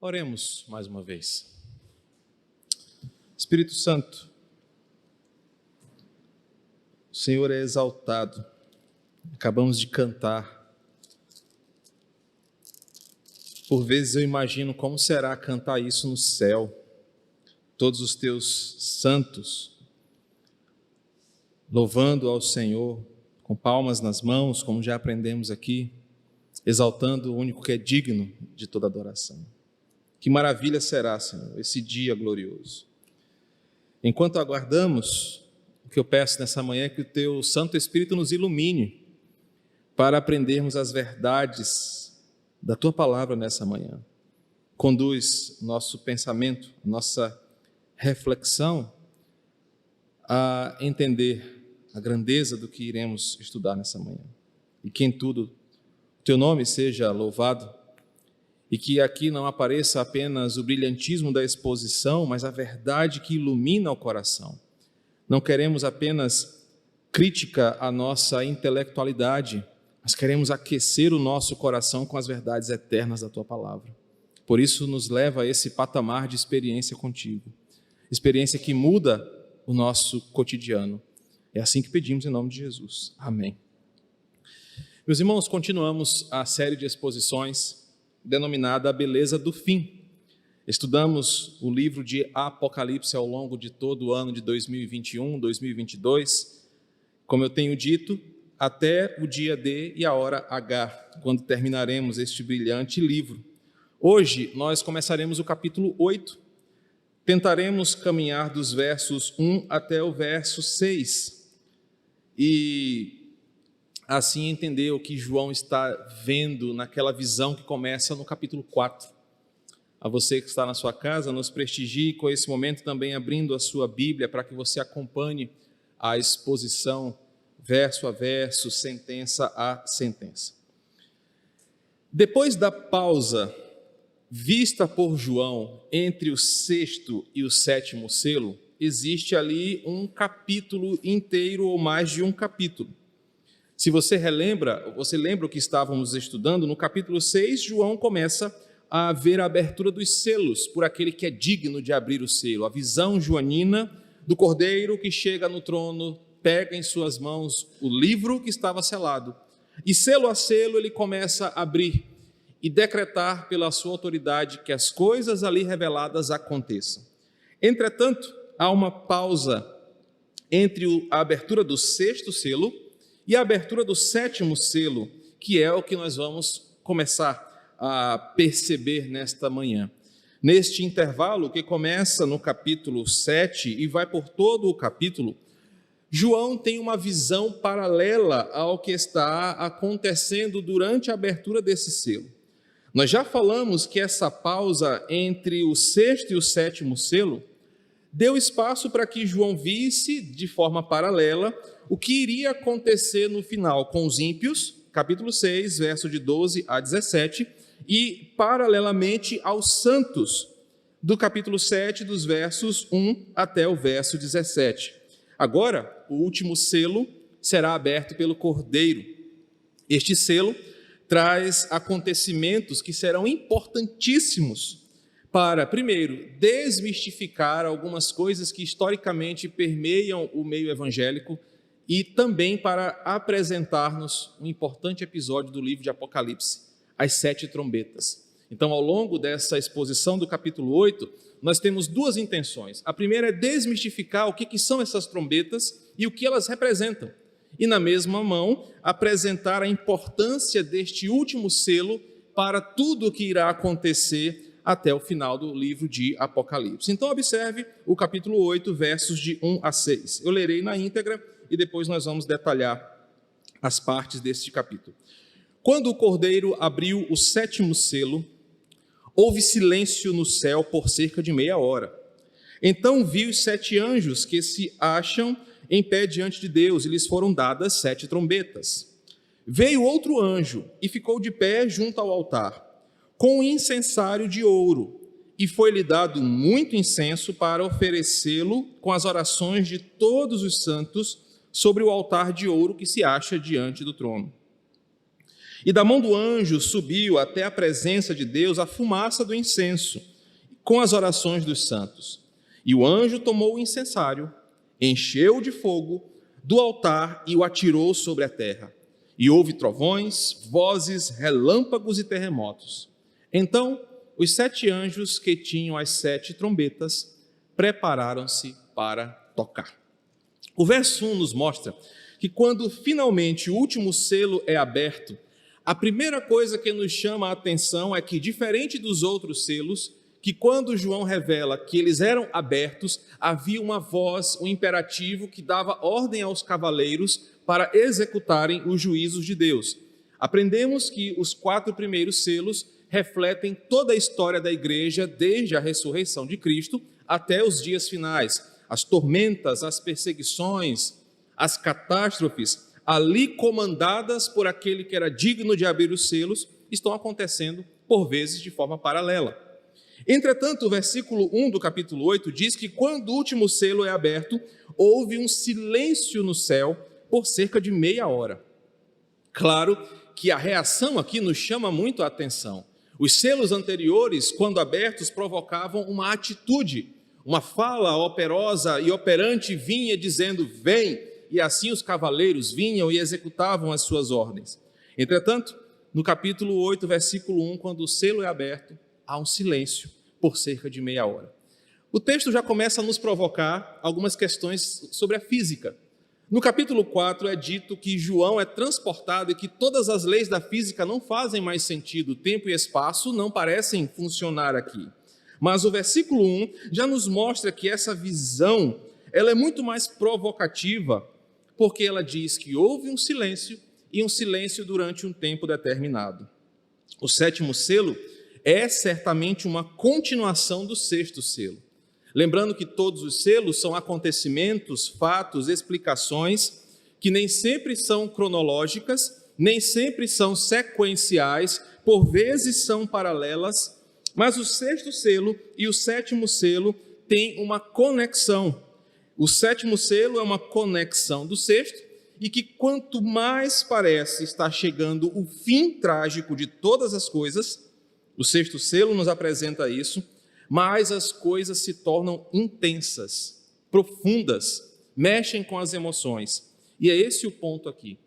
Oremos mais uma vez. Espírito Santo, o Senhor é exaltado. Acabamos de cantar. Por vezes eu imagino como será cantar isso no céu. Todos os teus santos louvando ao Senhor com palmas nas mãos, como já aprendemos aqui, exaltando o único que é digno de toda adoração. Que maravilha será, Senhor, esse dia glorioso. Enquanto aguardamos, o que eu peço nessa manhã é que o Teu Santo Espírito nos ilumine para aprendermos as verdades da Tua Palavra nessa manhã. Conduz nosso pensamento, nossa reflexão a entender a grandeza do que iremos estudar nessa manhã. E que em tudo o Teu nome seja louvado, e que aqui não apareça apenas o brilhantismo da exposição, mas a verdade que ilumina o coração. Não queremos apenas crítica à nossa intelectualidade, mas queremos aquecer o nosso coração com as verdades eternas da Tua Palavra. Por isso nos leva a esse patamar de experiência contigo, experiência que muda o nosso cotidiano. É assim que pedimos em nome de Jesus. Amém. Meus irmãos, continuamos a série de exposições denominada A Beleza do Fim. Estudamos o livro de Apocalipse ao longo de todo o ano de 2021, 2022, como eu tenho dito, até o dia D e a hora H, quando terminaremos este brilhante livro. Hoje nós começaremos o capítulo 8, tentaremos caminhar dos versos 1 até o verso 6 e assim entender o que João está vendo naquela visão que começa no capítulo 4. A você que está na sua casa, nos prestigie com esse momento também abrindo a sua Bíblia para que você acompanhe a exposição verso a verso, sentença a sentença. Depois da pausa vista por João entre o sexto e o sétimo selo, existe ali um capítulo inteiro ou mais de um capítulo. Se você lembra o que estávamos estudando, no capítulo 6, João começa a ver a abertura dos selos por aquele que é digno de abrir o selo, a visão joanina do cordeiro que chega no trono, pega em suas mãos o livro que estava selado, e selo a selo ele começa a abrir e decretar pela sua autoridade que as coisas ali reveladas aconteçam. Entretanto, há uma pausa entre a abertura do sexto selo e a abertura do sétimo selo, que é o que nós vamos começar a perceber nesta manhã. Neste intervalo, que começa no capítulo 7 e vai por todo o capítulo, João tem uma visão paralela ao que está acontecendo durante a abertura desse selo. Nós já falamos que essa pausa entre o sexto e o sétimo selo deu espaço para que João visse, de forma paralela, o que iria acontecer no final com os ímpios, capítulo 6, verso de 12 a 17, e paralelamente aos santos, do capítulo 7, dos versos 1 até o verso 17. Agora, o último selo será aberto pelo Cordeiro. Este selo traz acontecimentos que serão importantíssimos para, primeiro, desmistificar algumas coisas que historicamente permeiam o meio evangélico e também para apresentar-nos um importante episódio do livro de Apocalipse, as 7 trombetas. Então, ao longo dessa exposição do capítulo 8, nós temos duas intenções. A primeira é desmistificar o que são essas trombetas e o que elas representam. E, na mesma mão, apresentar a importância deste último selo para tudo o que irá acontecer até o final do livro de Apocalipse. Então, observe o capítulo 8, versos de 1 a 6. Eu lerei na íntegra e depois nós vamos detalhar as partes deste capítulo. Quando o Cordeiro abriu o sétimo selo, houve silêncio no céu por cerca de meia hora. Então vi os 7 anjos que se acham em pé diante de Deus, e lhes foram dadas 7 trombetas. Veio outro anjo e ficou de pé junto ao altar, com um incensário de ouro, e foi-lhe dado muito incenso para oferecê-lo com as orações de todos os santos sobre o altar de ouro que se acha diante do trono. E da mão do anjo subiu até a presença de Deus a fumaça do incenso, com as orações dos santos. E o anjo tomou o incensário, encheu de fogo do altar e o atirou sobre a terra. E houve trovões, vozes, relâmpagos e terremotos. Então, os 7 anjos que tinham as 7 trombetas prepararam-se para tocar. O verso 1 nos mostra que quando finalmente o último selo é aberto, a primeira coisa que nos chama a atenção é que, diferente dos outros selos, que quando João revela que eles eram abertos, havia uma voz, um imperativo que dava ordem aos cavaleiros para executarem os juízos de Deus. Aprendemos que os 4 primeiros selos refletem toda a história da igreja, desde a ressurreição de Cristo até os dias finais. As tormentas, as perseguições, as catástrofes, ali comandadas por aquele que era digno de abrir os selos, estão acontecendo, por vezes, de forma paralela. Entretanto, o versículo 1 do capítulo 8 diz que quando o último selo é aberto, houve um silêncio no céu por cerca de meia hora. Claro que a reação aqui nos chama muito a atenção. Os selos anteriores, quando abertos, provocavam uma atitude, uma fala operosa e operante vinha dizendo, vem, e assim os cavaleiros vinham e executavam as suas ordens. Entretanto, no capítulo 8, versículo 1, quando o selo é aberto, há um silêncio por cerca de meia hora. O texto já começa a nos provocar algumas questões sobre a física. No capítulo 4 é dito que João é transportado e que todas as leis da física não fazem mais sentido, tempo e espaço não parecem funcionar aqui. Mas o versículo 1 já nos mostra que essa visão ela é muito mais provocativa, porque ela diz que houve um silêncio e um silêncio durante um tempo determinado. O 7º selo é certamente uma continuação do 6º selo. Lembrando que todos os selos são acontecimentos, fatos, explicações que nem sempre são cronológicas, nem sempre são sequenciais, por vezes são paralelas, mas o 6º selo e o 7º selo têm uma conexão. O 7º selo é uma conexão do 6º e que quanto mais parece estar chegando o fim trágico de todas as coisas, o 6º selo nos apresenta isso, mais as coisas se tornam intensas, profundas, mexem com as emoções. E é esse o ponto aqui.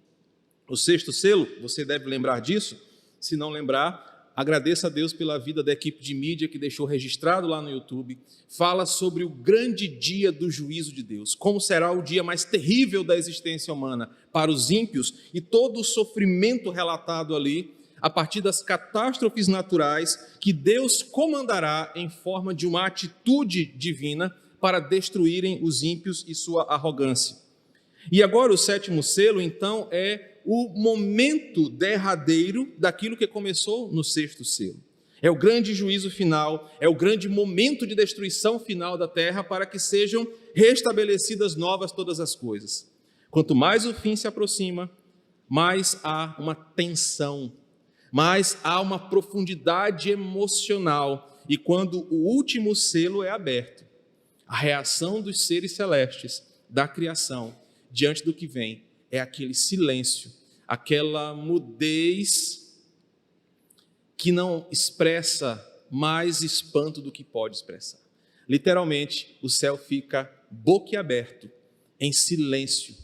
O 6º selo, você deve lembrar disso, se não lembrar, agradeça a Deus pela vida da equipe de mídia que deixou registrado lá no YouTube, fala sobre o grande dia do juízo de Deus, como será o dia mais terrível da existência humana para os ímpios e todo o sofrimento relatado ali, a partir das catástrofes naturais que Deus comandará em forma de uma atitude divina para destruírem os ímpios e sua arrogância. E agora o 7º selo, então, é o momento derradeiro daquilo que começou no 6º selo. É o grande juízo final, é o grande momento de destruição final da terra para que sejam restabelecidas novas todas as coisas. Quanto mais o fim se aproxima, mais há uma tensão, mais há uma profundidade emocional. E quando o último selo é aberto, a reação dos seres celestes, da criação, diante do que vem, é aquele silêncio, aquela mudez que não expressa mais espanto do que pode expressar. Literalmente, o céu fica boquiaberto, em silêncio,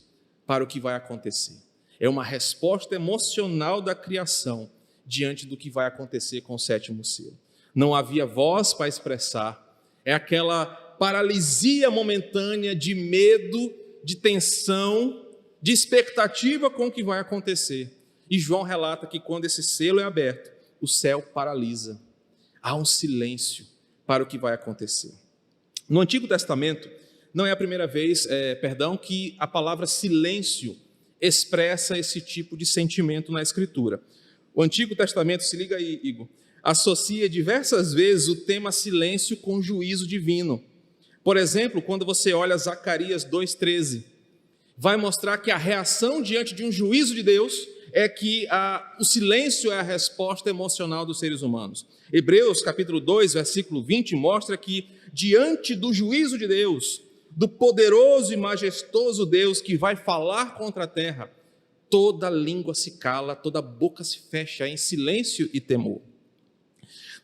para o que vai acontecer. É uma resposta emocional da criação diante do que vai acontecer com o 7º selo. Não havia voz para expressar, é aquela paralisia momentânea de medo, de tensão, de expectativa com o que vai acontecer. E João relata que quando esse selo é aberto, o céu paralisa. Há um silêncio para o que vai acontecer. No Antigo Testamento, não é a primeira vez, que a palavra silêncio expressa esse tipo de sentimento na Escritura. O Antigo Testamento, se liga aí, Igor, associa diversas vezes o tema silêncio com juízo divino. Por exemplo, quando você olha Zacarias 2,13, vai mostrar que a reação diante de um juízo de Deus é que o silêncio é a resposta emocional dos seres humanos. Hebreus capítulo 2, versículo 20, mostra que diante do juízo de Deus, do poderoso e majestoso Deus que vai falar contra a terra, toda língua se cala, toda boca se fecha em silêncio e temor.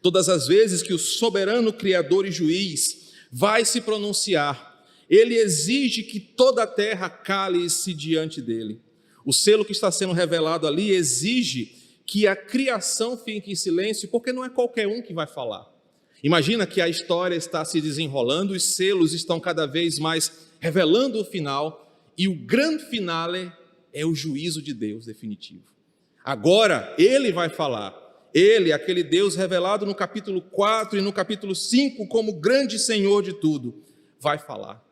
Todas as vezes que o soberano Criador e Juiz vai se pronunciar, ele exige que toda a terra cale-se diante dele. O selo que está sendo revelado ali exige que a criação fique em silêncio, porque não é qualquer um que vai falar. Imagina que a história está se desenrolando, os selos estão cada vez mais revelando o final, e o grande finale é o juízo de Deus definitivo. Agora, ele vai falar. Ele, aquele Deus revelado no capítulo 4 e no capítulo 5 como grande Senhor de tudo, vai falar.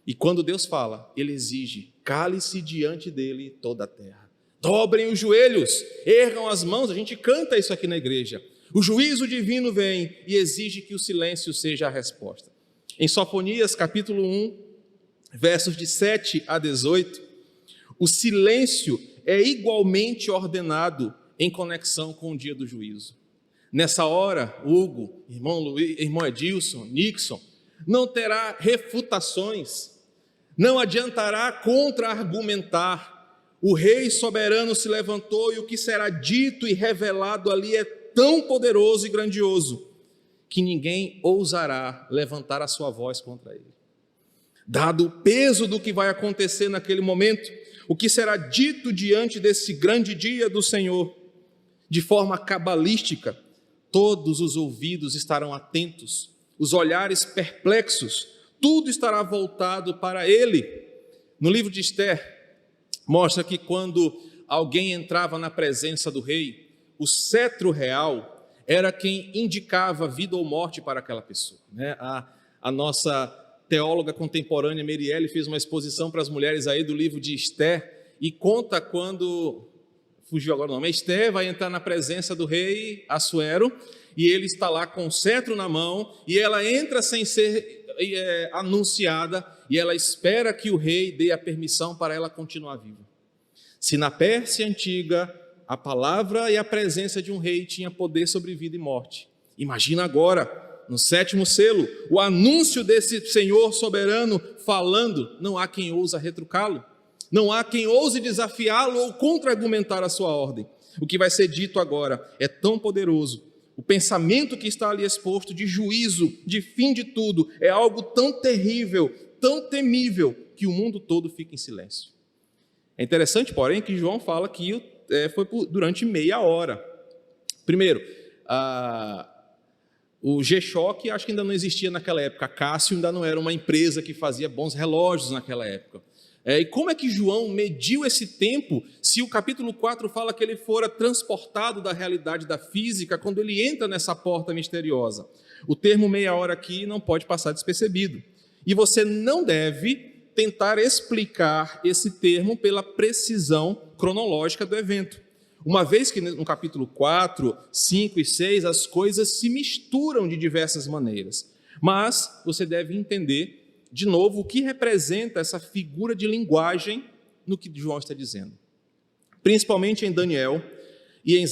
E quando Deus fala, ele exige, cale-se diante dele toda a terra. Dobrem os joelhos, ergam as mãos, a gente canta isso aqui na igreja. O juízo divino vem e exige que o silêncio seja a resposta. Em Sofonias, capítulo 1, versos de 7 a 18, o silêncio é igualmente ordenado em conexão com o dia do juízo. Nessa hora, Hugo, irmão Luiz, irmão Edilson, Nixon, não terá refutações, não adiantará contra-argumentar. O rei soberano se levantou e o que será dito e revelado ali é tão poderoso e grandioso que ninguém ousará levantar a sua voz contra ele. Dado o peso do que vai acontecer naquele momento, o que será dito diante desse grande dia do Senhor, de forma cabalística, todos os ouvidos estarão atentos, os olhares perplexos, tudo estará voltado para ele. No livro de Esther, mostra que quando alguém entrava na presença do rei, o cetro real era quem indicava vida ou morte para aquela pessoa. A nossa teóloga contemporânea Merielle fez uma exposição para as mulheres aí do livro de Esther e conta quando, fugiu agora o nome, Esther vai entrar na presença do rei Assuero e ele está lá com o cetro na mão e ela entra sem ser anunciada e ela espera que o rei dê a permissão para ela continuar viva. Se na Pérsia antiga a palavra e a presença de um rei tinha poder sobre vida e morte, imagina agora, no 7º selo, o anúncio desse Senhor soberano falando, não há quem ousa retrucá-lo, não há quem ouse desafiá-lo ou contra-argumentar a sua ordem. O que vai ser dito agora é tão poderoso, o pensamento que está ali exposto de juízo, de fim de tudo, é algo tão terrível, tão temível, que o mundo todo fica em silêncio. É interessante, porém, que João fala que foi durante meia hora. Primeiro, o G-Shock acho que ainda não existia naquela época, a Cássio ainda não era uma empresa que fazia bons relógios naquela época. E como é que João mediu esse tempo, se o capítulo 4 fala que ele fora transportado da realidade da física, quando ele entra nessa porta misteriosa? O termo meia hora aqui não pode passar despercebido. E você não deve tentar explicar esse termo pela precisão cronológica do evento. Uma vez que no capítulo 4, 5 e 6 as coisas se misturam de diversas maneiras. Mas você deve entender, de novo, o que representa essa figura de linguagem no que João está dizendo. Principalmente em Daniel e em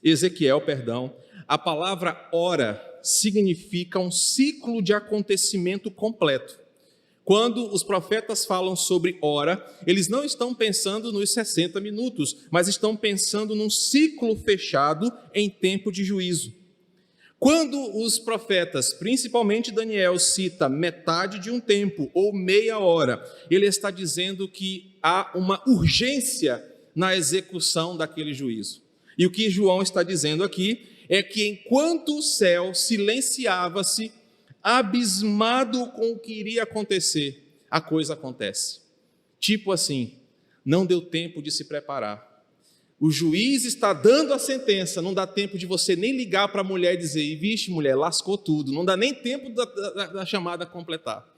Ezequiel, a palavra hora significa um ciclo de acontecimento completo. Quando os profetas falam sobre hora, eles não estão pensando nos 60 minutos, mas estão pensando num ciclo fechado em tempo de juízo. Quando os profetas, principalmente Daniel, cita metade de um tempo ou meia hora, ele está dizendo que há uma urgência na execução daquele juízo. E o que João está dizendo aqui é que enquanto o céu silenciava-se, abismado com o que iria acontecer, a coisa acontece. Tipo assim, não deu tempo de se preparar. O juiz está dando a sentença, não dá tempo de você nem ligar para a mulher e dizer, vixe mulher, lascou tudo, não dá nem tempo da chamada completar.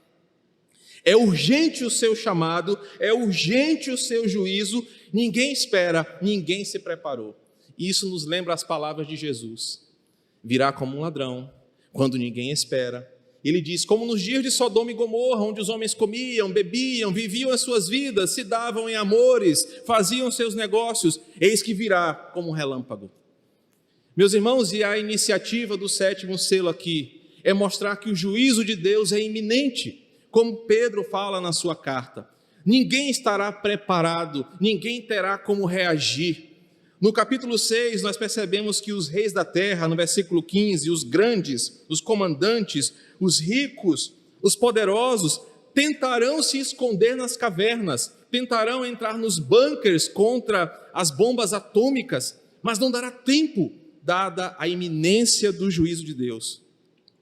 É urgente o seu chamado, é urgente o seu juízo, ninguém espera, ninguém se preparou. Isso nos lembra as palavras de Jesus. Virá como um ladrão, quando ninguém espera. Ele diz, como nos dias de Sodoma e Gomorra, onde os homens comiam, bebiam, viviam as suas vidas, se davam em amores, faziam seus negócios, eis que virá como um relâmpago. Meus irmãos, e a iniciativa do 7º selo aqui é mostrar que o juízo de Deus é iminente, como Pedro fala na sua carta. Ninguém estará preparado, ninguém terá como reagir. No capítulo 6, nós percebemos que os reis da terra, no versículo 15, os grandes, os comandantes, os ricos, os poderosos, tentarão se esconder nas cavernas, tentarão entrar nos bunkers contra as bombas atômicas, mas não dará tempo, dada a iminência do juízo de Deus.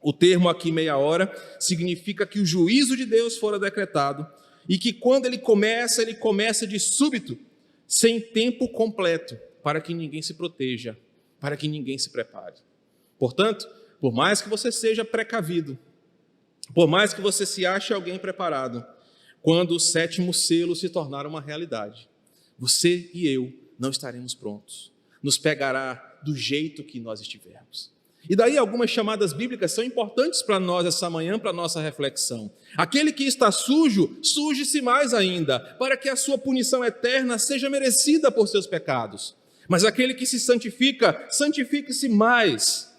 O termo aqui, meia hora, significa que o juízo de Deus fora decretado e que quando ele começa de súbito, sem tempo completo, para que ninguém se proteja, para que ninguém se prepare. Portanto, por mais que você seja precavido, por mais que você se ache alguém preparado, quando o 7º selo se tornar uma realidade, você e eu não estaremos prontos. Nos pegará do jeito que nós estivermos. E daí algumas chamadas bíblicas são importantes para nós essa manhã, para a nossa reflexão. Aquele que está sujo, suje-se mais ainda, para que a sua punição eterna seja merecida por seus pecados. Mas aquele que se santifica, santifique-se mais,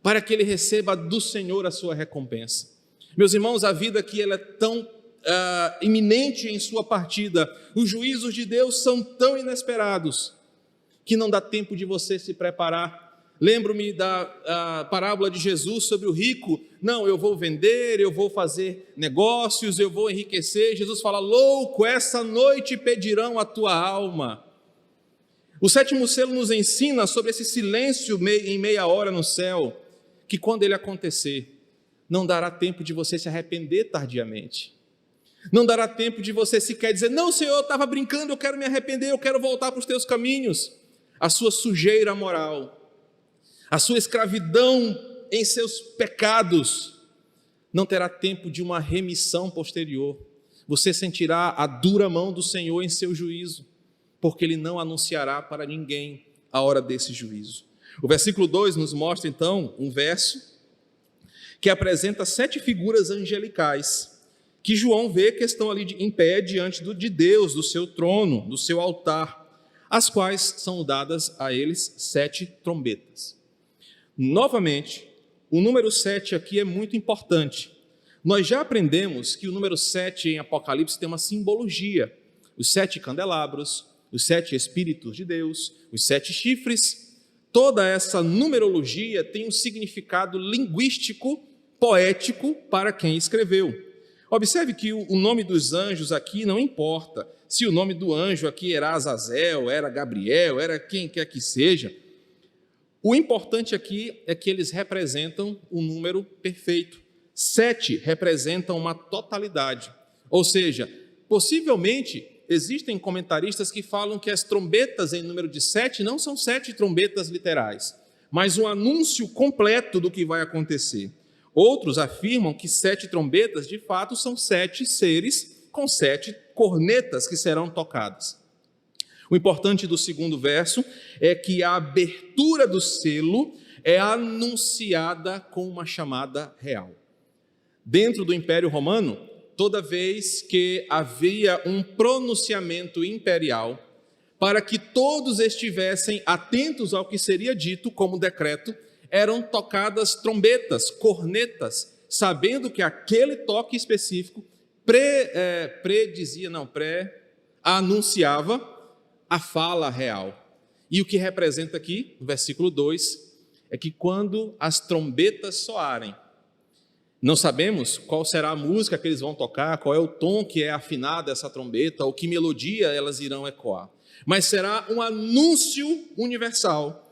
para que ele receba do Senhor a sua recompensa. Meus irmãos, a vida aqui ela é tão iminente em sua partida, os juízos de Deus são tão inesperados, que não dá tempo de você se preparar. Lembro-me da parábola de Jesus sobre o rico. Não, eu vou vender, eu vou fazer negócios, eu vou enriquecer. Jesus fala, louco, essa noite pedirão a tua alma. O 7º selo nos ensina sobre esse silêncio em meia hora no céu, que quando ele acontecer, não dará tempo de você se arrepender tardiamente. Não dará tempo de você sequer dizer, não, Senhor, eu estava brincando, eu quero me arrepender, eu quero voltar para os teus caminhos. A sua sujeira moral, a sua escravidão em seus pecados, não terá tempo de uma remissão posterior. Você sentirá a dura mão do Senhor em seu juízo, porque Ele não anunciará para ninguém a hora desse juízo. O versículo 2 nos mostra então um verso que apresenta 7 figuras angelicais, que João vê que estão ali em pé diante de Deus, do seu trono, do seu altar, as quais são dadas a eles 7 trombetas. Novamente, o número 7 aqui é muito importante. Nós já aprendemos que o número 7 em Apocalipse tem uma simbologia. Os 7 candelabros, os 7 Espíritos de Deus, os 7 chifres. Toda essa numerologia tem um significado linguístico, poético para quem escreveu. Observe que o nome dos anjos aqui não importa. Se o nome do anjo aqui era Azazel, era Gabriel, era quem quer que seja. O importante aqui é que eles representam um número perfeito. 7 representam uma totalidade. Ou seja, possivelmente existem comentaristas que falam que as trombetas em número de 7 não são 7 trombetas literais, mas um anúncio completo do que vai acontecer. Outros afirmam que 7 trombetas, de fato, são 7 seres com 7 cornetas que serão tocadas. O importante do segundo verso é que a abertura do selo é anunciada com uma chamada real. Dentro do Império Romano, toda vez que havia um pronunciamento imperial, para que todos estivessem atentos ao que seria dito como decreto, eram tocadas trombetas, cornetas, sabendo que aquele toque específico anunciava a fala real. E o que representa aqui, no versículo 2, é que quando as trombetas soarem, não sabemos qual será a música que eles vão tocar, qual é o tom que é afinado essa trombeta, ou que melodia elas irão ecoar, mas será um anúncio universal,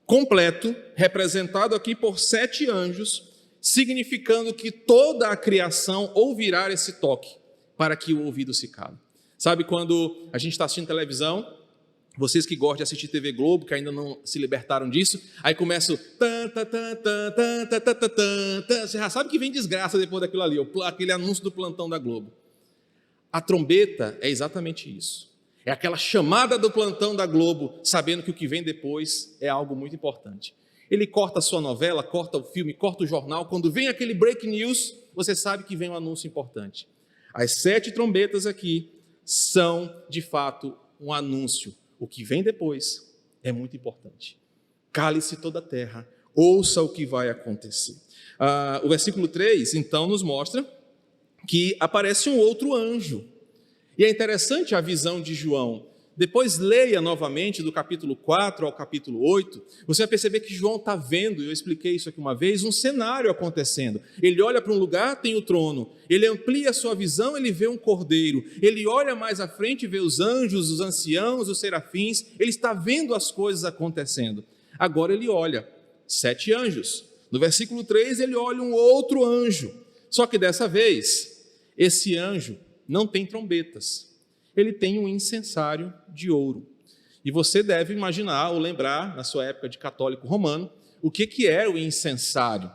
completo, representado aqui por 7 anjos, significando que toda a criação ouvirá esse toque, para que o ouvido se cale. Sabe quando a gente está assistindo televisão, vocês que gostam de assistir TV Globo, que ainda não se libertaram disso, aí começa o você já sabe que vem desgraça depois daquilo ali, aquele anúncio do plantão da Globo. A trombeta é exatamente isso. É aquela chamada do plantão da Globo, sabendo que o que vem depois é algo muito importante. Ele corta a sua novela, corta o filme, corta o jornal. Quando vem aquele break news, você sabe que vem um anúncio importante. As 7 trombetas aqui são, de fato, um anúncio. O que vem depois é muito importante. Cale-se toda a terra, ouça o que vai acontecer. O versículo 3, então, nos mostra que aparece um outro anjo. E é interessante a visão de João. Depois leia novamente do capítulo 4 ao capítulo 8, você vai perceber que João está vendo, eu expliquei isso aqui uma vez, um cenário acontecendo. Ele olha para um lugar, tem o trono, ele amplia a sua visão, ele vê um cordeiro, ele olha mais à frente e vê os anjos, os anciãos, os serafins, ele está vendo as coisas acontecendo. Agora ele olha 7 anjos. No versículo 3 ele olha um outro anjo, só que dessa vez, esse anjo não tem trombetas. Ele tem um incensário de ouro. E você deve imaginar ou lembrar, na sua época de católico romano, o que era o incensário.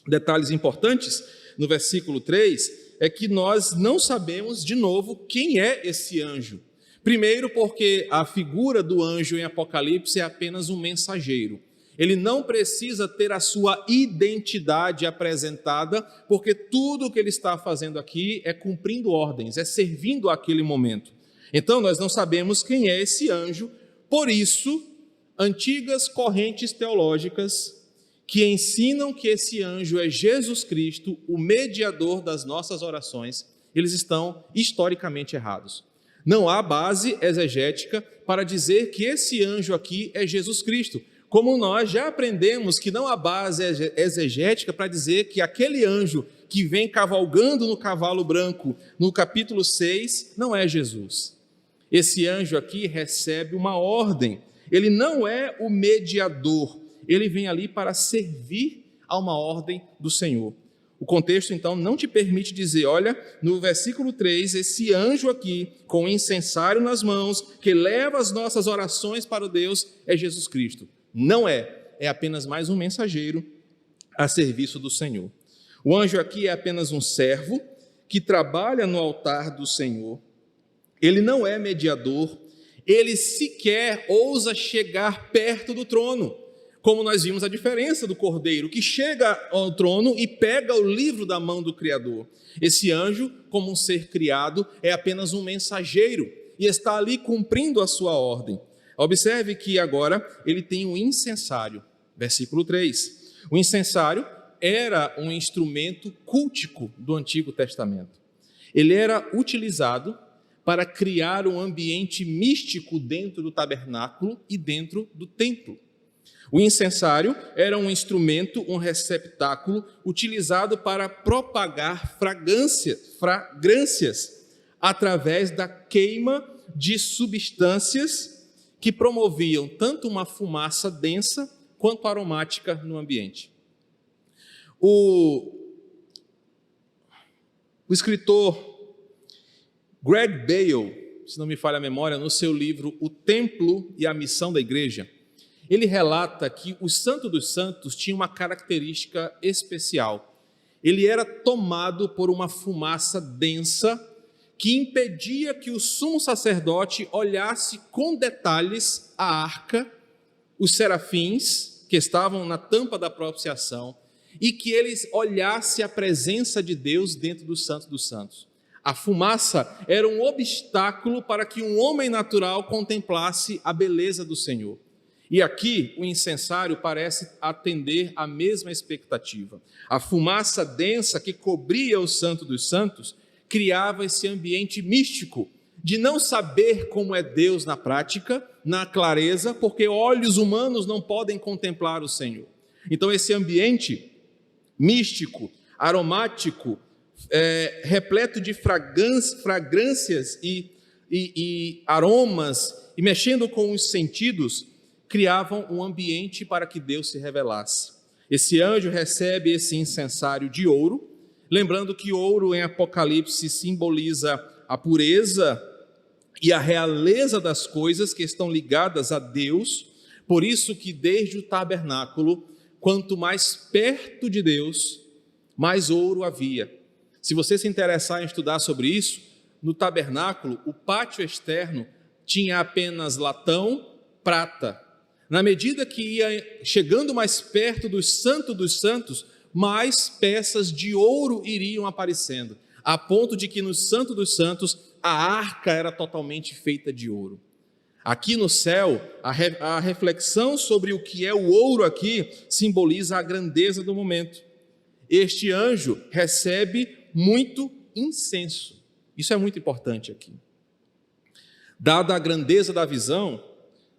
Detalhes importantes no versículo 3 é que nós não sabemos, de novo, quem é esse anjo. Primeiro, porque a figura do anjo em Apocalipse é apenas um mensageiro. Ele não precisa ter a sua identidade apresentada, porque tudo o que ele está fazendo aqui é cumprindo ordens, é servindo àquele momento. Então, nós não sabemos quem é esse anjo, por isso, antigas correntes teológicas que ensinam que esse anjo é Jesus Cristo, o mediador das nossas orações, eles estão historicamente errados. Não há base exegética para dizer que esse anjo aqui é Jesus Cristo, como nós já aprendemos que não há base exegética para dizer que aquele anjo que vem cavalgando no cavalo branco no capítulo 6 não é Jesus. Esse anjo aqui recebe uma ordem, ele não é o mediador, ele vem ali para servir a uma ordem do Senhor. O contexto, então, não te permite dizer, olha, no versículo 3, esse anjo aqui, com o incensário nas mãos, que leva as nossas orações para o Deus, é Jesus Cristo. Não é apenas mais um mensageiro a serviço do Senhor. O anjo aqui é apenas um servo que trabalha no altar do Senhor. Ele não é mediador, ele sequer ousa chegar perto do trono, como nós vimos a diferença do cordeiro, que chega ao trono e pega o livro da mão do Criador. Esse anjo, como um ser criado, é apenas um mensageiro e está ali cumprindo a sua ordem. Observe que agora ele tem um incensário, versículo 3. O incensário era um instrumento cultico do Antigo Testamento. Ele era utilizado para criar um ambiente místico dentro do tabernáculo e dentro do templo. O incensário era um instrumento, um receptáculo utilizado para propagar fragrâncias através da queima de substâncias que promoviam tanto uma fumaça densa quanto aromática no ambiente. O escritor Greg Bale, se não me falha a memória, no seu livro O Templo e a Missão da Igreja, ele relata que o Santo dos Santos tinha uma característica especial. Ele era tomado por uma fumaça densa que impedia que o sumo sacerdote olhasse com detalhes a arca, os serafins que estavam na tampa da propiciação, e que eles olhassem a presença de Deus dentro do Santo dos Santos. A fumaça era um obstáculo para que um homem natural contemplasse a beleza do Senhor. E aqui o incensário parece atender à mesma expectativa. A fumaça densa que cobria o Santo dos Santos criava esse ambiente místico de não saber como é Deus na prática, na clareza, porque olhos humanos não podem contemplar o Senhor. Então esse ambiente místico, aromático, repleto de fragrâncias e aromas, e mexendo com os sentidos, criavam um ambiente para que Deus se revelasse. Esse anjo recebe esse incensário de ouro, lembrando que ouro em Apocalipse simboliza a pureza e a realeza das coisas que estão ligadas a Deus, por isso que desde o tabernáculo, quanto mais perto de Deus, mais ouro havia. Se você se interessar em estudar sobre isso, no tabernáculo, o pátio externo tinha apenas latão, prata. Na medida que ia chegando mais perto do Santo dos Santos, mais peças de ouro iriam aparecendo, a ponto de que no Santo dos Santos a arca era totalmente feita de ouro. Aqui no céu, a reflexão sobre o que é o ouro aqui simboliza a grandeza do momento. Este anjo recebe muito incenso. Isso é muito importante aqui. Dada a grandeza da visão,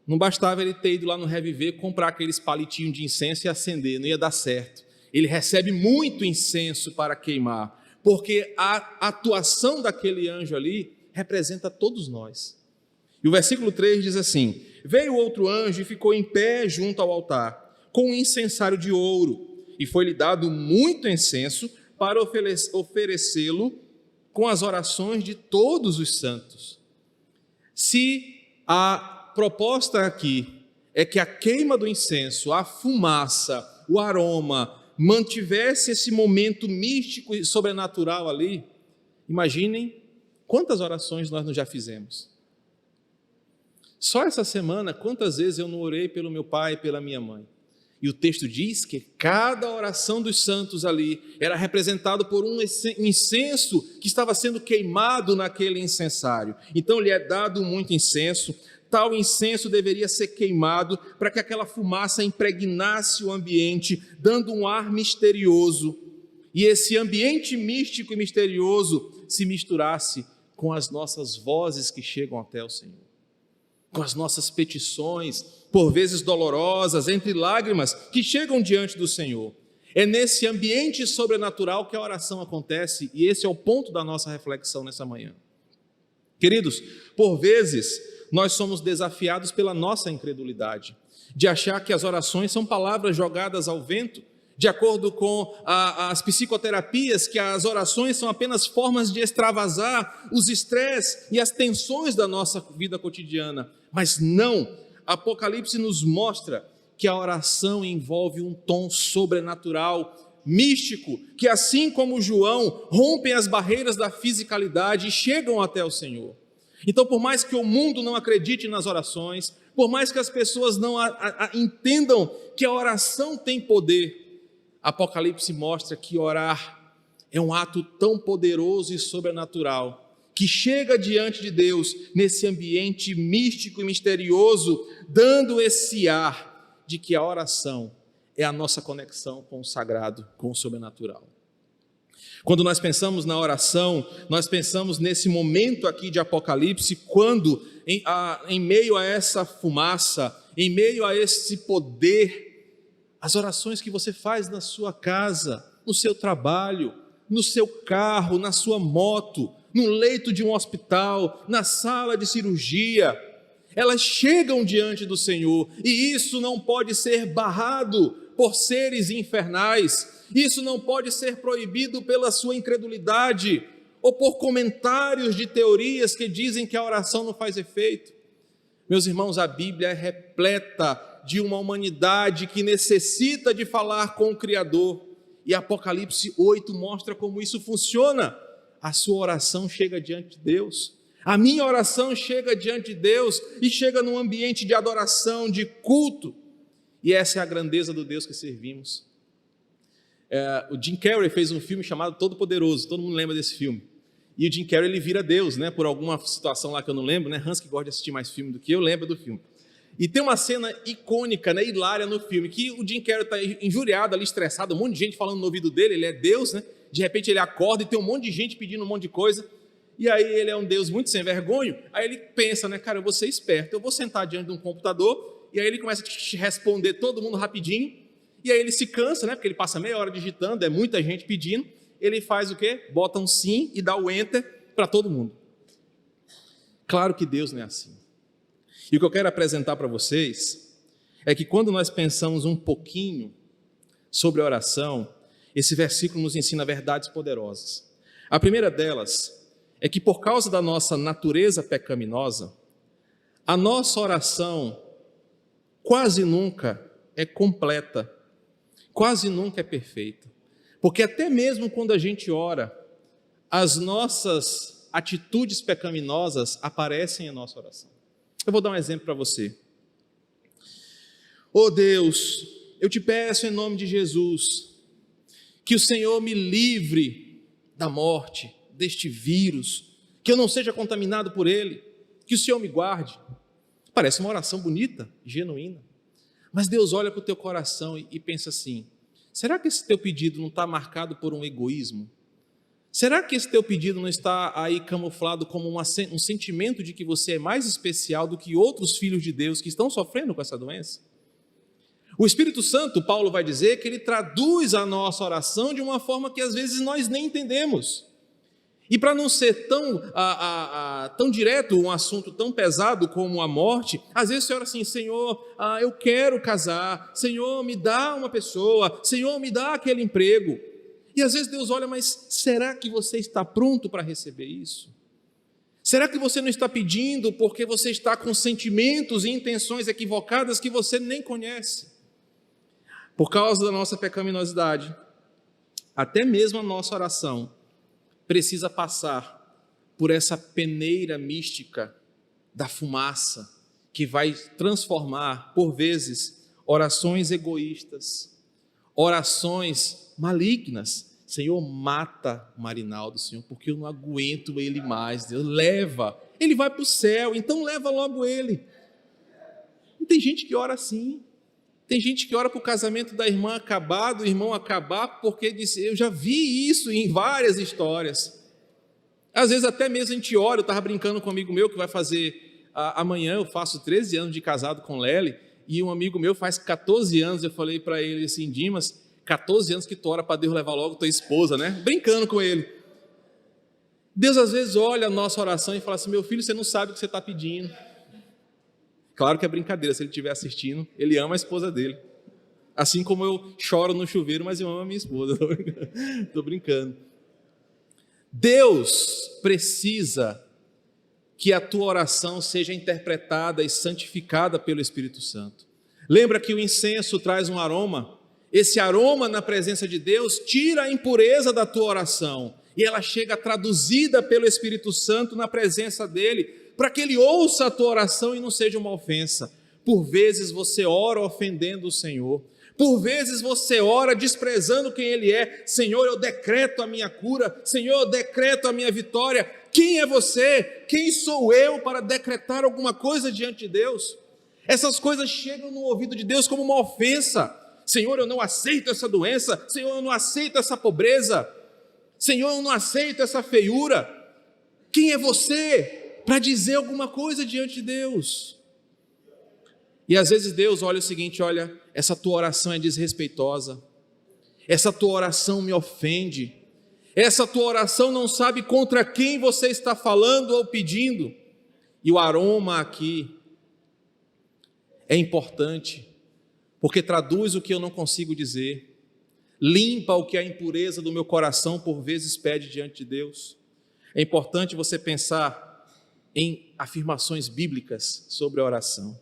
não bastava ele ter ido lá no Reviver comprar aqueles palitinhos de incenso e acender, não ia dar certo. Ele recebe muito incenso para queimar, porque a atuação daquele anjo ali representa todos nós. E o versículo 3 diz assim: veio outro anjo e ficou em pé junto ao altar, com um incensário de ouro, e foi-lhe dado muito incenso para oferecê-lo com as orações de todos os santos. Se a proposta aqui é que a queima do incenso, a fumaça, o aroma, mantivesse esse momento místico e sobrenatural ali, imaginem quantas orações nós já fizemos. Só essa semana, quantas vezes eu não orei pelo meu pai e pela minha mãe? E o texto diz que cada oração dos santos ali era representado por um incenso que estava sendo queimado naquele incensário. Então lhe é dado muito incenso. Tal incenso deveria ser queimado para que aquela fumaça impregnasse o ambiente, dando um ar misterioso. E esse ambiente místico e misterioso se misturasse com as nossas vozes que chegam até o Senhor, com as nossas petições, por vezes dolorosas, entre lágrimas, que chegam diante do Senhor. É nesse ambiente sobrenatural que a oração acontece, e esse é o ponto da nossa reflexão nessa manhã. Queridos, por vezes nós somos desafiados pela nossa incredulidade, de achar que as orações são palavras jogadas ao vento, de acordo com as psicoterapias, que as orações são apenas formas de extravasar os estresses e as tensões da nossa vida cotidiana. Mas não, Apocalipse nos mostra que a oração envolve um tom sobrenatural, místico, que assim como João, rompem as barreiras da fisicalidade e chegam até o Senhor. Então, por mais que o mundo não acredite nas orações, por mais que as pessoas não entendam que a oração tem poder, Apocalipse mostra que orar é um ato tão poderoso e sobrenatural, que chega diante de Deus nesse ambiente místico e misterioso, dando esse ar de que a oração é a nossa conexão com o sagrado, com o sobrenatural. Quando nós pensamos na oração, nós pensamos nesse momento aqui de Apocalipse, quando em meio a essa fumaça, em meio a esse poder, as orações que você faz na sua casa, no seu trabalho, no seu carro, na sua moto, no leito de um hospital, na sala de cirurgia, elas chegam diante do Senhor, e isso não pode ser barrado por seres infernais, isso não pode ser proibido pela sua incredulidade, ou por comentários de teorias que dizem que a oração não faz efeito. Meus irmãos, a Bíblia é repleta de uma humanidade que necessita de falar com o Criador, e Apocalipse 8 mostra como isso funciona. A sua oração chega diante de Deus, a minha oração chega diante de Deus, e chega num ambiente de adoração, de culto, e essa é a grandeza do Deus que servimos. O Jim Carrey fez um filme chamado Todo Poderoso, todo mundo lembra desse filme, e o Jim Carrey ele vira Deus, né, por alguma situação lá que eu não lembro, né? Hans, que gosta de assistir mais filme do que eu, lembra do filme. E tem uma cena icônica, né, hilária no filme, que o Jim Carrey está injuriado ali, estressado, um monte de gente falando no ouvido dele, ele é Deus, né? De repente ele acorda e tem um monte de gente pedindo um monte de coisa, e aí ele é um Deus muito sem vergonha, aí ele pensa, né, cara, eu vou ser esperto, eu vou sentar diante de um computador, e aí ele começa a responder todo mundo rapidinho, e aí ele se cansa, né, porque ele passa meia hora digitando, é muita gente pedindo, ele faz o quê? Bota um sim e dá o enter para todo mundo. Claro que Deus não é assim. E o que eu quero apresentar para vocês é que quando nós pensamos um pouquinho sobre a oração, esse versículo nos ensina verdades poderosas. A primeira delas é que por causa da nossa natureza pecaminosa, a nossa oração quase nunca é completa, quase nunca é perfeita. Porque até mesmo quando a gente ora, as nossas atitudes pecaminosas aparecem em nossa oração. Eu vou dar um exemplo para você. Oh Deus, eu te peço em nome de Jesus, que o Senhor me livre da morte, deste vírus, que eu não seja contaminado por ele, que o Senhor me guarde. Parece uma oração bonita, genuína, mas Deus olha para o teu coração e pensa assim, será que esse teu pedido não está marcado por um egoísmo? Será que esse teu pedido não está aí camuflado como um sentimento de que você é mais especial do que outros filhos de Deus que estão sofrendo com essa doença? O Espírito Santo, Paulo vai dizer, que ele traduz a nossa oração de uma forma que às vezes nós nem entendemos. E para não ser tão direto, um assunto tão pesado como a morte, às vezes você ora assim: Senhor, eu quero casar, Senhor, me dá uma pessoa, Senhor, me dá aquele emprego. E às vezes Deus olha, mas será que você está pronto para receber isso? Será que você não está pedindo porque você está com sentimentos e intenções equivocadas que você nem conhece? Por causa da nossa pecaminosidade, até mesmo a nossa oração precisa passar por essa peneira mística da fumaça que vai transformar, por vezes, orações egoístas, orações malignas. Senhor, mata Marinaldo, Senhor, porque eu não aguento ele mais. Deus, leva. Ele vai para o céu, então leva logo ele. E tem gente que ora assim. Tem gente que ora para o casamento da irmã acabar, do irmão acabar, porque diz: eu já vi isso em várias histórias. Às vezes até mesmo a gente ora. Eu estava brincando com um amigo meu que vai fazer, amanhã eu faço 13 anos de casado com Lely, e um amigo meu faz 14 anos, eu falei para ele assim: Dimas, 14 anos que tu ora para Deus levar logo tua esposa, né? Brincando com ele. Deus às vezes olha a nossa oração e fala assim: meu filho, você não sabe o que você está pedindo. Claro que é brincadeira, se ele estiver assistindo, ele ama a esposa dele. Assim como eu choro no chuveiro, mas eu amo a minha esposa. Estou brincando. Deus precisa que a tua oração seja interpretada e santificada pelo Espírito Santo. Lembra que o incenso traz um aroma? Esse aroma na presença de Deus tira a impureza da tua oração e ela chega traduzida pelo Espírito Santo na presença dele, para que ele ouça a tua oração e não seja uma ofensa. Por vezes você ora ofendendo o Senhor, por vezes você ora desprezando quem Ele é. Senhor, eu decreto a minha cura, Senhor, eu decreto a minha vitória. Quem é você? Quem sou eu para decretar alguma coisa diante de Deus? Essas coisas chegam no ouvido de Deus como uma ofensa. Senhor, eu não aceito essa doença, Senhor, eu não aceito essa pobreza, Senhor, eu não aceito essa feiura. Quem é você para dizer alguma coisa diante de Deus? E às vezes Deus olha o seguinte: olha, essa tua oração é desrespeitosa, essa tua oração me ofende, essa tua oração não sabe contra quem você está falando ou pedindo. E o aroma aqui é importante, porque traduz o que eu não consigo dizer, limpa o que a impureza do meu coração por vezes pede diante de Deus. É importante você pensar em afirmações bíblicas sobre a oração.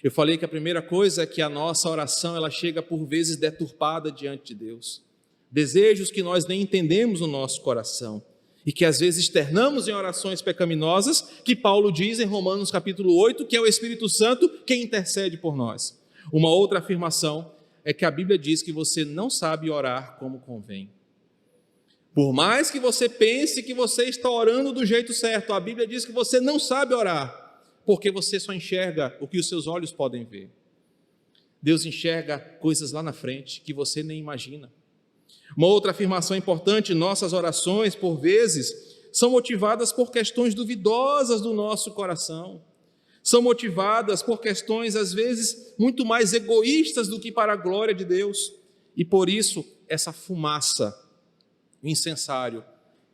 Eu falei que a primeira coisa é que a nossa oração ela chega por vezes deturpada diante de Deus. Desejos que nós nem entendemos no nosso coração e que às vezes externamos em orações pecaminosas, que Paulo diz em Romanos capítulo 8, que é o Espírito Santo quem intercede por nós. Uma outra afirmação é que a Bíblia diz que você não sabe orar como convém. Por mais que você pense que você está orando do jeito certo, a Bíblia diz que você não sabe orar, porque você só enxerga o que os seus olhos podem ver. Deus enxerga coisas lá na frente que você nem imagina. Uma outra afirmação importante: nossas orações, por vezes, são motivadas por questões duvidosas do nosso coração. São motivadas por questões, às vezes, muito mais egoístas do que para a glória de Deus. E por isso, essa fumaça, o incensário,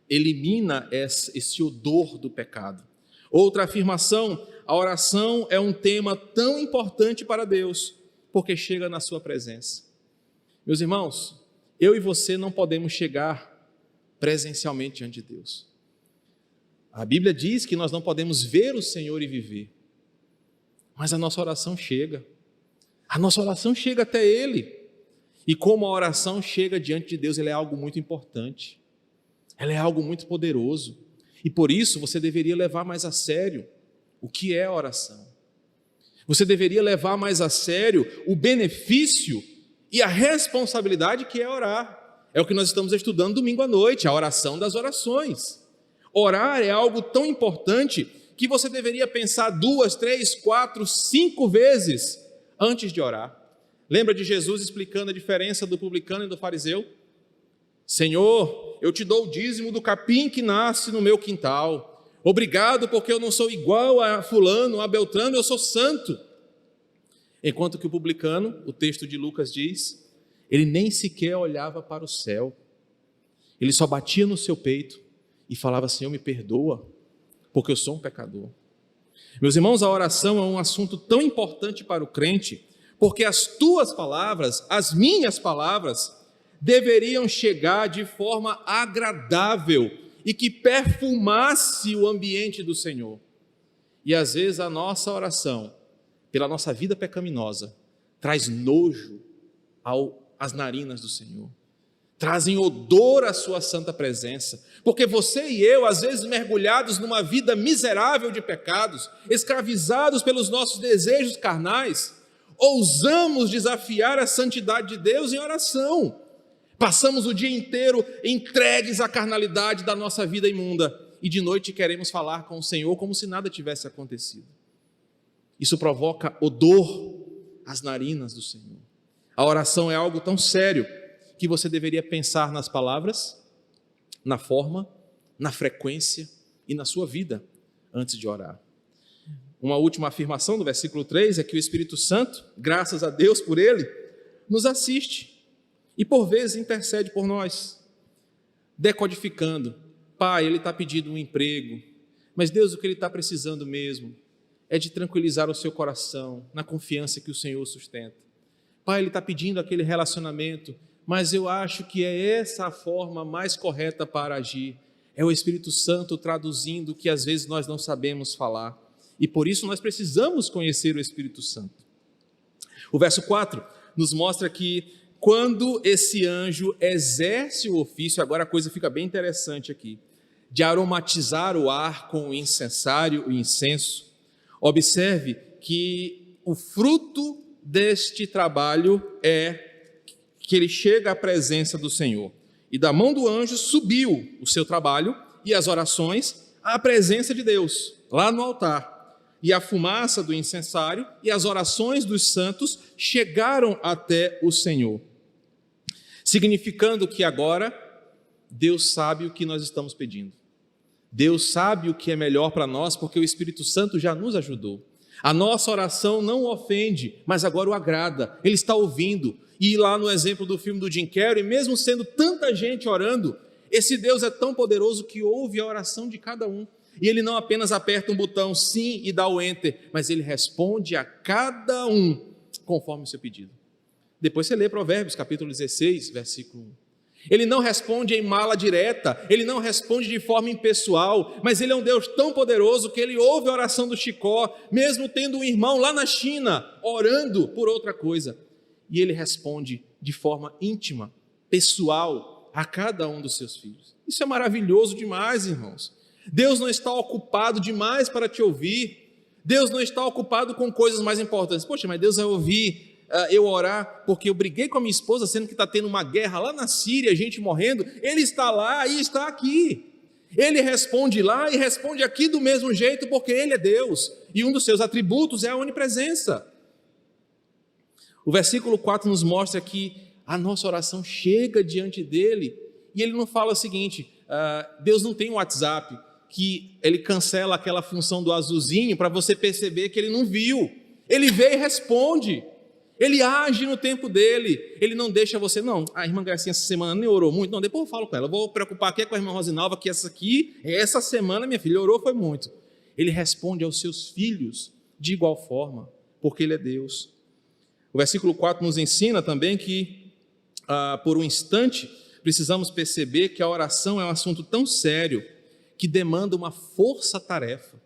elimina esse odor do pecado. Outra afirmação: a oração é um tema tão importante para Deus, porque chega na sua presença. Meus irmãos, eu e você não podemos chegar presencialmente diante de Deus. A Bíblia diz que nós não podemos ver o Senhor e viver, mas a nossa oração chega. A nossa oração chega até Ele. E como a oração chega diante de Deus, ela é algo muito importante. Ela é algo muito poderoso. E por isso você deveria levar mais a sério o que é a oração. Você deveria levar mais a sério o benefício e a responsabilidade que é orar. É o que nós estamos estudando domingo à noite, a oração das orações. Orar é algo tão importante que você deveria pensar 2, 3, 4, 5 vezes antes de orar. Lembra de Jesus explicando a diferença do publicano e do fariseu? Senhor, eu te dou o dízimo do capim que nasce no meu quintal. Obrigado porque eu não sou igual a fulano, a Beltrano, eu sou santo. Enquanto que o publicano, o texto de Lucas diz, ele nem sequer olhava para o céu. Ele só batia no seu peito e falava: Senhor, me perdoa, porque eu sou um pecador. Meus irmãos, a oração é um assunto tão importante para o crente, porque as tuas palavras, as minhas palavras, deveriam chegar de forma agradável e que perfumasse o ambiente do Senhor. E às vezes a nossa oração, pela nossa vida pecaminosa, traz nojo às narinas do Senhor, trazem odor à sua santa presença, porque você e eu, às vezes mergulhados numa vida miserável de pecados, escravizados pelos nossos desejos carnais, ousamos desafiar a santidade de Deus em oração. Passamos o dia inteiro entregues à carnalidade da nossa vida imunda e de noite queremos falar com o Senhor como se nada tivesse acontecido. Isso provoca odor às narinas do Senhor. A oração é algo tão sério que você deveria pensar nas palavras, na forma, na frequência e na sua vida antes de orar. Uma última afirmação do versículo 3 é que o Espírito Santo, graças a Deus por ele, nos assiste e por vezes intercede por nós, decodificando: Pai, ele está pedindo um emprego, mas Deus, o que ele está precisando mesmo é de tranquilizar o seu coração na confiança que o Senhor sustenta. Pai, ele está pedindo aquele relacionamento, mas eu acho que é essa a forma mais correta para agir. É o Espírito Santo traduzindo o que às vezes nós não sabemos falar, e por isso nós precisamos conhecer o Espírito Santo. O verso 4 nos mostra que quando esse anjo exerce o ofício, agora a coisa fica bem interessante aqui, de aromatizar o ar com o incensário, o incenso, observe que o fruto deste trabalho é que ele chega à presença do Senhor. E da mão do anjo subiu o seu trabalho e as orações à presença de Deus, lá no altar. E a fumaça do incensário e as orações dos santos chegaram até o Senhor. Significando que agora Deus sabe o que nós estamos pedindo. Deus sabe o que é melhor para nós, porque o Espírito Santo já nos ajudou. A nossa oração não o ofende, mas agora o agrada. Ele está ouvindo. E lá no exemplo do filme do Jim Carrey, mesmo sendo tanta gente orando, esse Deus é tão poderoso que ouve a oração de cada um. E ele não apenas aperta um botão sim e dá o enter, mas ele responde a cada um conforme o seu pedido. Depois você lê Provérbios, capítulo 16, versículo 1. Ele não responde em mala direta, ele não responde de forma impessoal, mas ele é um Deus tão poderoso que ele ouve a oração do Chicó, mesmo tendo um irmão lá na China, orando por outra coisa. E ele responde de forma íntima, pessoal, a cada um dos seus filhos. Isso é maravilhoso demais, irmãos. Deus não está ocupado demais para te ouvir. Deus não está ocupado com coisas mais importantes. Poxa, mas Deus vai ouvir eu orar porque eu briguei com a minha esposa, sendo que está tendo uma guerra lá na Síria, gente morrendo. Ele está lá e está aqui. Ele responde lá e responde aqui do mesmo jeito, porque ele é Deus. E um dos seus atributos é a onipresença. O versículo 4 nos mostra que a nossa oração chega diante dele, e ele não fala o seguinte: Deus não tem um WhatsApp que ele cancela aquela função do azulzinho para você perceber que ele não viu. Ele vê e responde. Ele age no tempo dele. Ele não deixa você, não, a irmã Gracinha essa semana nem orou muito, não, depois eu falo com ela, eu vou preocupar aqui com a irmã Rosinalva, que essa semana minha filha orou foi muito. Ele responde aos seus filhos de igual forma, porque ele é Deus. O versículo 4 nos ensina também que, por um instante, precisamos perceber que a oração é um assunto tão sério que demanda uma força-tarefa.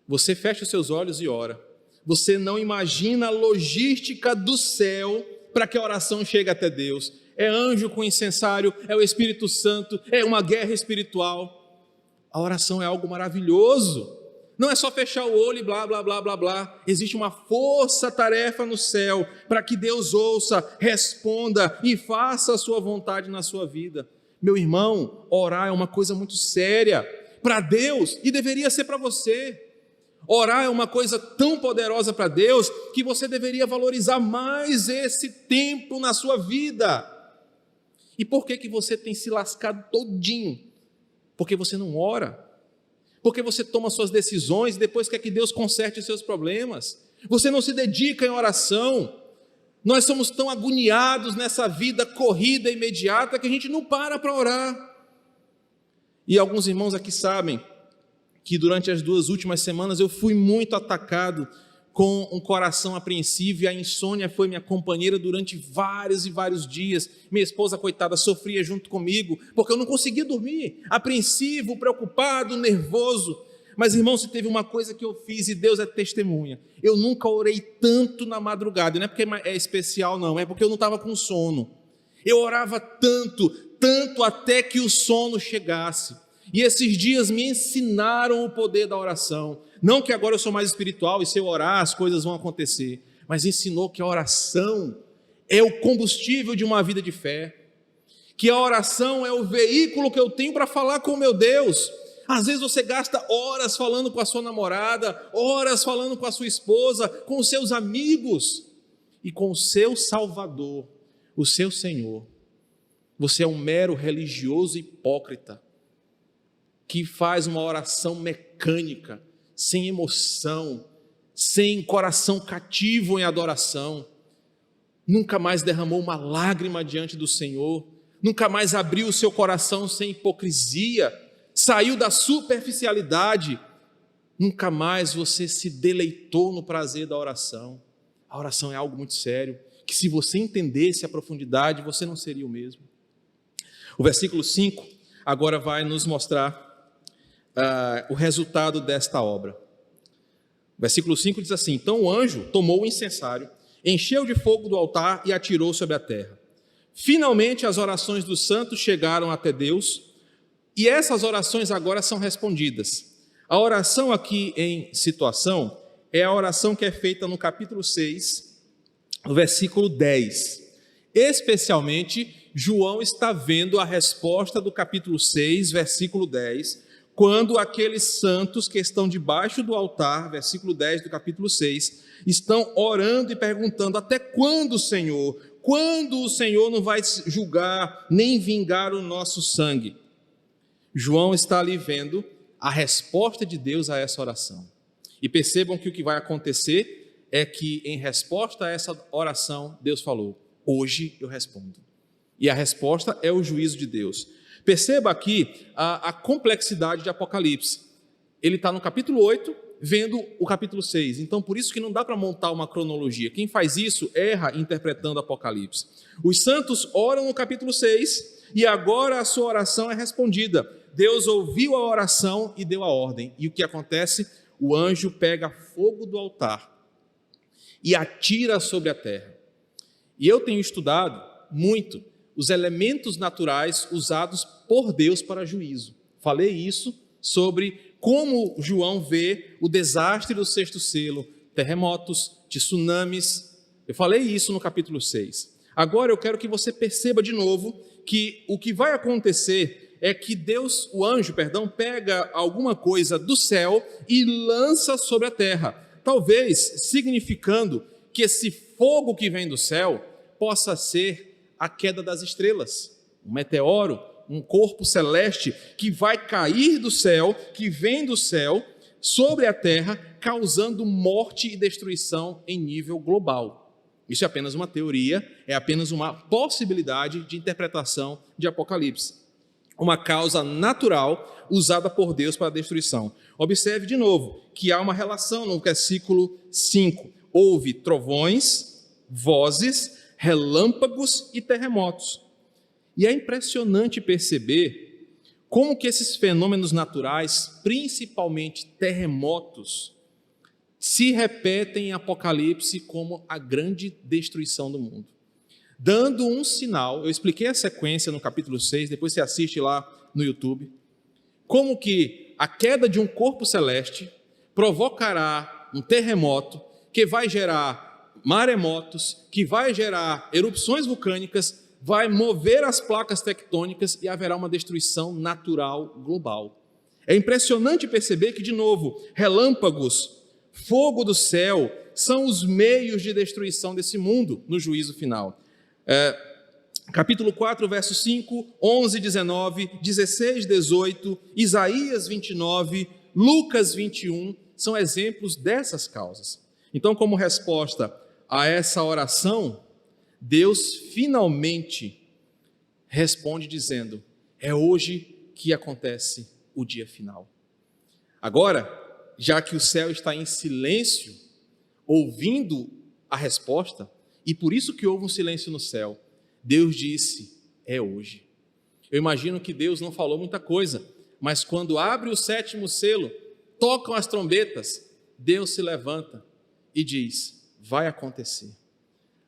Você fecha os seus olhos e ora. Você não imagina a logística do céu para que a oração chegue até Deus. É anjo com incensário, é o Espírito Santo, é uma guerra espiritual. A oração é algo maravilhoso. Não é só fechar o olho e blá, blá, blá, blá, blá. Existe uma força-tarefa no céu para que Deus ouça, responda e faça a sua vontade na sua vida. Meu irmão, orar é uma coisa muito séria para Deus e deveria ser para você. Orar é uma coisa tão poderosa para Deus que você deveria valorizar mais esse tempo na sua vida. E por que você tem se lascado todinho? Porque você não ora. Porque você toma suas decisões e depois quer que Deus conserte os seus problemas. Você não se dedica em oração. Nós somos tão agoniados nessa vida corrida imediata que a gente não para orar. E alguns irmãos aqui sabem que durante as 2 últimas semanas eu fui muito atacado com um coração apreensivo, e a insônia foi minha companheira durante vários e vários dias. Minha esposa, coitada, sofria junto comigo, porque eu não conseguia dormir, apreensivo, preocupado, nervoso. Mas, irmãos, se teve uma coisa que eu fiz, e Deus é testemunha, eu nunca orei tanto na madrugada. Não é porque é especial, não, é porque eu não estava com sono. Eu orava tanto até que o sono chegasse. E esses dias me ensinaram o poder da oração. Não que agora eu sou mais espiritual e se eu orar as coisas vão acontecer, mas ensinou que a oração é o combustível de uma vida de fé, que a oração é o veículo que eu tenho para falar com o meu Deus. Às vezes você gasta horas falando com a sua namorada, horas falando com a sua esposa, com os seus amigos e com o seu Salvador, o seu Senhor. Você é um mero religioso hipócrita que faz uma oração mecânica, sem emoção, sem coração cativo em adoração. Nunca mais derramou uma lágrima diante do Senhor, nunca mais abriu o seu coração sem hipocrisia, saiu da superficialidade, nunca mais você se deleitou no prazer da oração. A oração é algo muito sério, que se você entendesse a profundidade, você não seria o mesmo. O versículo 5 agora vai nos mostrar o resultado desta obra. O versículo 5 diz assim: então o anjo tomou o incensário, encheu de fogo do altar e atirou sobre a terra. Finalmente as orações dos santos chegaram até Deus, e essas orações agora são respondidas. A oração aqui em situação é a oração que é feita no capítulo 6, no versículo 10. Especialmente, João está vendo a resposta do capítulo 6, versículo 10, quando aqueles santos que estão debaixo do altar, versículo 10 do capítulo 6, estão orando e perguntando: até quando, Senhor? Quando o Senhor não vai julgar nem vingar o nosso sangue? João está ali vendo a resposta de Deus a essa oração. E percebam que o que vai acontecer é que, em resposta a essa oração, Deus falou: hoje eu respondo. E a resposta é o juízo de Deus. Perceba aqui a complexidade de Apocalipse. Ele está no capítulo 8, vendo o capítulo 6. Então, por isso que não dá para montar uma cronologia. Quem faz isso erra interpretando Apocalipse. Os santos oram no capítulo 6 e agora a sua oração é respondida. Deus ouviu a oração e deu a ordem. E o que acontece? O anjo pega fogo do altar e atira sobre a terra. E eu tenho estudado muito os elementos naturais usados por Deus para juízo. Falei isso sobre como João vê o desastre do 6º selo, terremotos, tsunamis. Eu falei isso no capítulo 6. Agora eu quero que você perceba de novo que o que vai acontecer é que Deus, o anjo, pega alguma coisa do céu e lança sobre a terra, talvez significando que esse fogo que vem do céu possa ser a queda das estrelas, um meteoro, um corpo celeste que vai cair do céu, que vem do céu, sobre a terra, causando morte e destruição em nível global. Isso é apenas uma teoria, é apenas uma possibilidade de interpretação de Apocalipse. Uma causa natural usada por Deus para a destruição. Observe de novo que há uma relação no versículo 5. Houve trovões, vozes, relâmpagos e terremotos. E é impressionante perceber como que esses fenômenos naturais, principalmente terremotos, se repetem em Apocalipse como a grande destruição do mundo. Dando um sinal, eu expliquei a sequência no capítulo 6, depois você assiste lá no YouTube, como que a queda de um corpo celeste provocará um terremoto que vai gerar maremotos, que vai gerar erupções vulcânicas, vai mover as placas tectônicas e haverá uma destruição natural global. É impressionante perceber que, de novo, relâmpagos, fogo do céu, são os meios de destruição desse mundo no juízo final. Capítulo 4, versos 5, 11, 19, 16, 18, Isaías 29, Lucas 21, são exemplos dessas causas. Então, como resposta a essa oração, Deus finalmente responde dizendo: é hoje que acontece o dia final. Agora, já que o céu está em silêncio, ouvindo a resposta, e por isso que houve um silêncio no céu, Deus disse: é hoje. Eu imagino que Deus não falou muita coisa, mas quando abre o 7º selo, tocam as trombetas, Deus se levanta e diz: vai acontecer.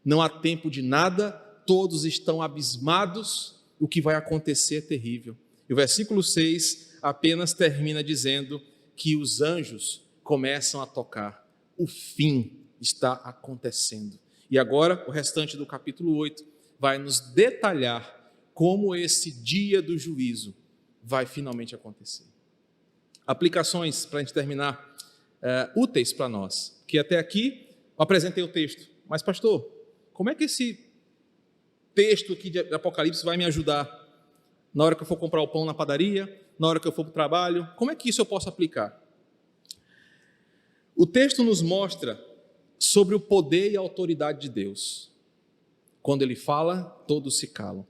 Não há tempo de nada, todos estão abismados, o que vai acontecer é terrível. E o versículo 6 apenas termina dizendo que os anjos começam a tocar. O fim está acontecendo. E agora, o restante do capítulo 8 vai nos detalhar como esse dia do juízo vai finalmente acontecer. Aplicações, para a gente terminar, úteis para nós, que até aqui eu apresentei o texto. Mas, pastor, como é que esse texto aqui de Apocalipse vai me ajudar na hora que eu for comprar o pão na padaria, na hora que eu for para o trabalho? Como é que isso eu posso aplicar? O texto nos mostra sobre o poder e a autoridade de Deus. Quando Ele fala, todos se calam.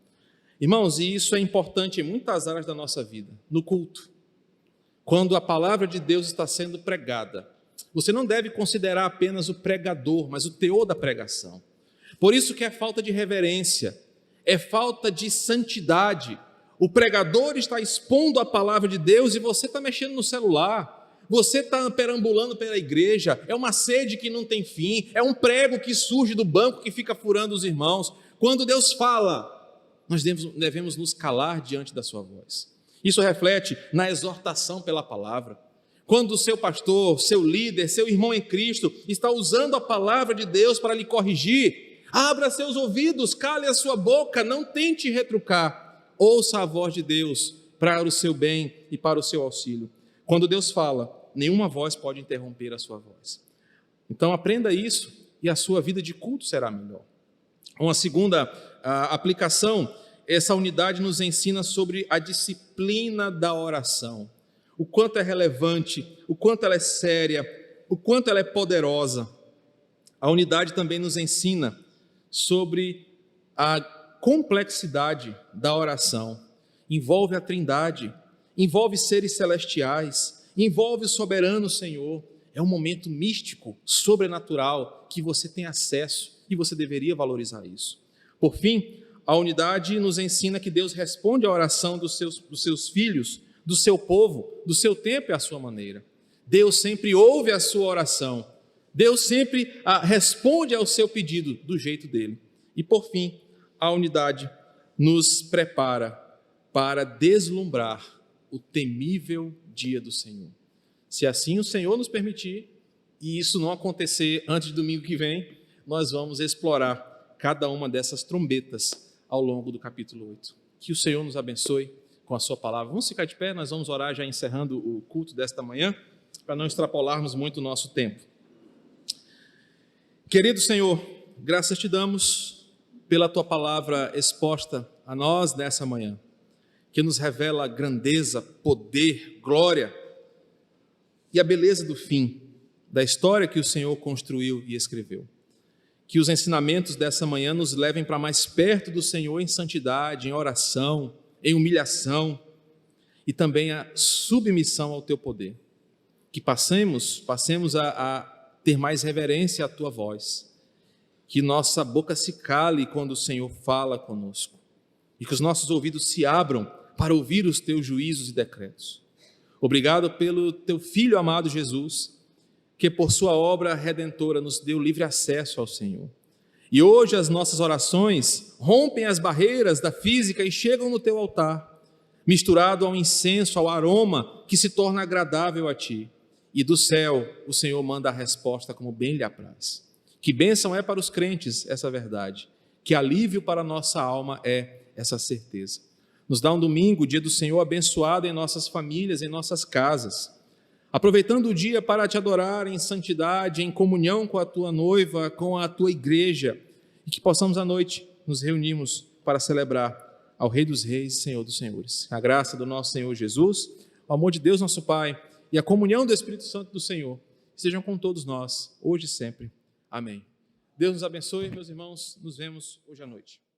Irmãos, e isso é importante em muitas áreas da nossa vida. No culto, quando a palavra de Deus está sendo pregada, você não deve considerar apenas o pregador, mas o teor da pregação. Por isso que é falta de reverência, é falta de santidade. O pregador está expondo a palavra de Deus e você está mexendo no celular, você está perambulando pela igreja, é uma sede que não tem fim, é um prego que surge do banco que fica furando os irmãos. Quando Deus fala, nós devemos nos calar diante da sua voz. Isso reflete na exortação pela palavra. Quando o seu pastor, seu líder, seu irmão em Cristo está usando a palavra de Deus para lhe corrigir, abra seus ouvidos, cale a sua boca, não tente retrucar. Ouça a voz de Deus para o seu bem e para o seu auxílio. Quando Deus fala, nenhuma voz pode interromper a sua voz. Então aprenda isso e a sua vida de culto será melhor. Uma segunda aplicação, essa unidade nos ensina sobre a disciplina da oração. O quanto é relevante, o quanto ela é séria, o quanto ela é poderosa. A unidade também nos ensina sobre a complexidade da oração. Envolve a Trindade, envolve seres celestiais, envolve o soberano Senhor. É um momento místico, sobrenatural, que você tem acesso e você deveria valorizar isso. Por fim, a unidade nos ensina que Deus responde à oração dos seus filhos, do seu povo, do seu tempo e à sua maneira. Deus sempre ouve a sua oração. Deus sempre responde ao seu pedido do jeito dele. E por fim, a unidade nos prepara para deslumbrar o temível dia do Senhor. Se assim o Senhor nos permitir, e isso não acontecer antes de domingo que vem, nós vamos explorar cada uma dessas trombetas ao longo do capítulo 8. Que o Senhor nos abençoe com a sua palavra. Vamos ficar de pé, nós vamos orar já encerrando o culto desta manhã, para não extrapolarmos muito o nosso tempo. Querido Senhor, graças te damos pela tua palavra exposta a nós nessa manhã, que nos revela grandeza, poder, glória e a beleza do fim da história que o Senhor construiu e escreveu. Que os ensinamentos dessa manhã nos levem para mais perto do Senhor em santidade, em oração, em humilhação e também a submissão ao teu poder. Que passemos a ter mais reverência à tua voz. Que nossa boca se cale quando o Senhor fala conosco. E que os nossos ouvidos se abram para ouvir os teus juízos e decretos. Obrigado pelo teu Filho amado Jesus, que por sua obra redentora nos deu livre acesso ao Senhor. E hoje as nossas orações rompem as barreiras da física e chegam no teu altar, misturado ao incenso, ao aroma que se torna agradável a ti. E do céu o Senhor manda a resposta como bem lhe apraz. Que bênção é para os crentes essa verdade, que alívio para a nossa alma é essa certeza. Nos dá um domingo, dia do Senhor, abençoado em nossas famílias, em nossas casas, aproveitando o dia para te adorar em santidade, em comunhão com a tua noiva, com a tua igreja, e que possamos à noite nos reunirmos para celebrar ao Rei dos Reis e Senhor dos Senhores. A graça do nosso Senhor Jesus, o amor de Deus nosso Pai e a comunhão do Espírito Santo do Senhor estejam com todos nós, hoje e sempre. Amém. Deus nos abençoe, meus irmãos. Nos vemos hoje à noite.